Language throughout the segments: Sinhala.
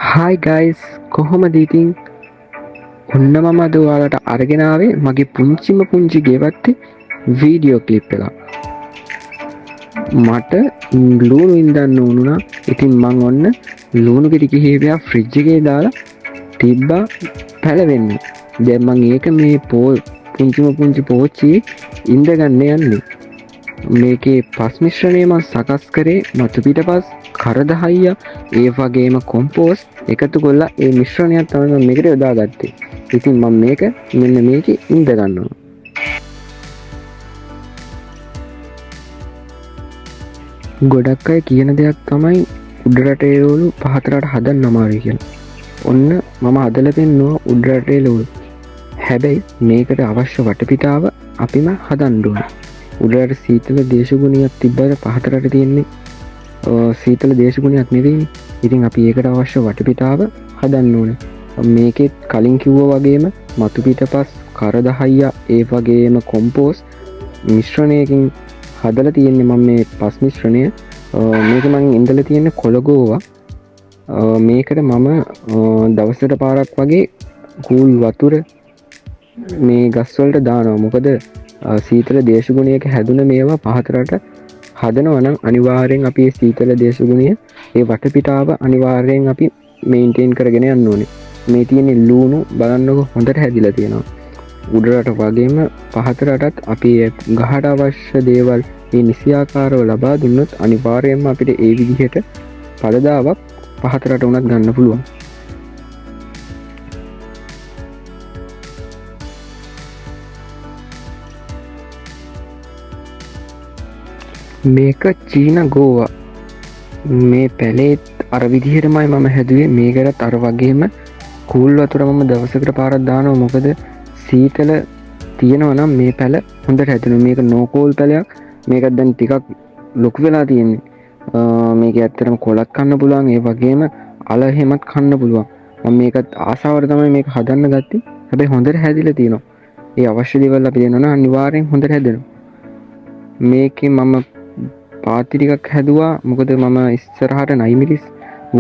හායි ගයිස් කොහොමද ඉතින් ඔන්න මම අද ඔයාලට අරගෙන ආවේ මගේ පුංචි ගෙවත්තේ වීඩියෝ ක්ලිප් එකක්. මට ලුණු ඉඳන්න උනුණා. ඉතින් මං ඔන්න ලුණු ගෙඩි කිහිපයක් ෆ්‍රිජ් එකේ දාලා තිබ්බා පැලවෙන්න. දැන් මං ඒක මේ පුංචි පෝච්චියේ ඉඳගන්න යන්නේ. මේකේ පස් මිශ්‍රණය මම සකස් කරේ මතු පිටපස් කරදහයියා ඒ වගේම කොම්පෝස්ට් එකතු කරලා ඒ මිශ්‍රණයක් තමයි මම මේකට යොදාගත්තේ. ඉතින් මම මේක මෙන්න මේකේ ඉඳ ගන්නවා. ගොඩක් අය කියන දෙයක් තමයි උඩ රටේ ලෝලු පහත රට හදන්න අමාරුයි කියලා. ඔන්න මම හදලා පෙන්නුවා උඩ රටේ ලෝලු. හැබැයි මේකට අවශ්‍ය වටපිටාව අපිම හදන්න ඕනේ. උඩට සීතල දේශගුණයක් තිබ්බට පහත රට තියෙන්නේ සීතල දේශගුණයක් නෙවෙයි. ඉතින් අපි ඒකට අවශ්‍ය වටපිටාව හදන්න ඕනේ. මේකෙත් කලින් කිව්වා වගේම මතු පිටපස් කරදහයියා ඒ වගේම කොම්පෝස්ට් මිශ්‍රණයකින් හදලා තියෙන්නේ මම මේ පස් මිශ්‍රණය. මේක මම ඉඳලා තියෙන්නේ කොළගෝවා. මේකට මම දවසට පාරක් වගේ කූල් වතුර මේ ගස්වලට දානවා. මොකද සීතල දේශගුණයක හැදුන මේවා පහතරට හදනවනම් අනිවාර්යෙන් අපි සීතල දේශගුණය ඒ වටපිටාව අනිවාර්යෙන් අපි මේන්ටේන් කරගෙන යන්න ඕනේ. මේ තියෙන්නේ ලුණු බලන්නකො හොඳට හැදිලා තියෙනවා. උඩරට වගේම පහතරටත් අපි ගහට අවශ්‍ය දේවල් මේ නිසියාකාරව ලබා දුන්නොත් අනිවාර්යෙන්ම අපිට ඒ විදිහට පළදාවක් පහතරට උනත් ගන්න පුළුවන්. මේක චීන ගෝවා. මේ පැලේත් අර විදිහටමයි මම හැදුවේ. මේකටත් අර වගේම කූල් වතුර මම දවසකට පාරක් දානවා. මොකද සීතල තියෙනවා නම් මේ පැල හොඳට හැදෙනවා. මේක නෝකෝල් පැලයක්. මේකත් දැන් ටිකක් ලොකු වෙලා තියෙන්නේ. මේක ඇත්තටම කොලත් කන්න පුළුවන්. ඒ වගේම අල එහෙමත් කන්න පුළුවන්. මම මේකත් ආසාවට තමයි මේක හදන්න ගත්තේ. හැබැයි හොඳට හැදිලා තියෙනවා. ඒ අවශ්‍ය දේවල් අපි දෙනවා නම් අනිවාර්යෙන් හොඳට හැදෙනවා. මේකේ මම පාති ටිකක් හැදුවා. මොකද මම ඉස්සරහට නයිමිලිස්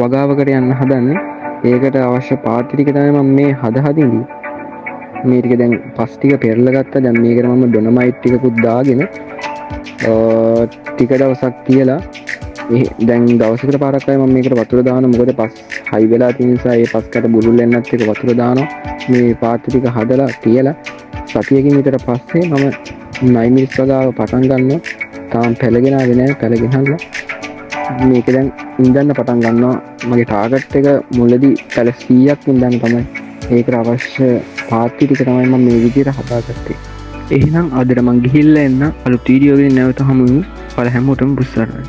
වගාවකට යන්න හදන්නේ. ඒකට අවශ්‍ය පාති ටික තමයි මම මේ හදින්නේ. මේ ටික දැන් පස් ටික පෙරලා ගත්තා. දැන් මේකට මම ඩොනමයිට් ටිකකුත් දාගෙන ටික දවසක් තියලා දැන් දවසකට පාරක් අය මම මේකට වතුර දානවා. මොකද පස් හයි වෙලා තියෙන නිසා ඒ පස්කට බුරුල් වෙන්නත් එක වතුර දානවා. මේ පාති ටික හදලා තියලා සතියකින් විතර පස්සේ මම නයිමිලිස් වගාව පටන් ගන්නවා. තාම පැලගෙන ආවේ නැහැ. පැලගෙන හදලා මේක දැන් ඉඳන්න පටන් ගන්නවා. මගේ ටාගට් එක මුලදී පැල 100ක් ඉඳන්න තමයි. ඒකට අවශ්‍ය පාති ටික තමයි මම මේ විදිහට හදාගත්තේ. එහෙනම් අදට මම ගිහිල්ලා එන්න අලුත් වීඩියෝ එකකින් නැවත හමු වෙමු. ඔයාලා හැමෝටම බුස්සරයි.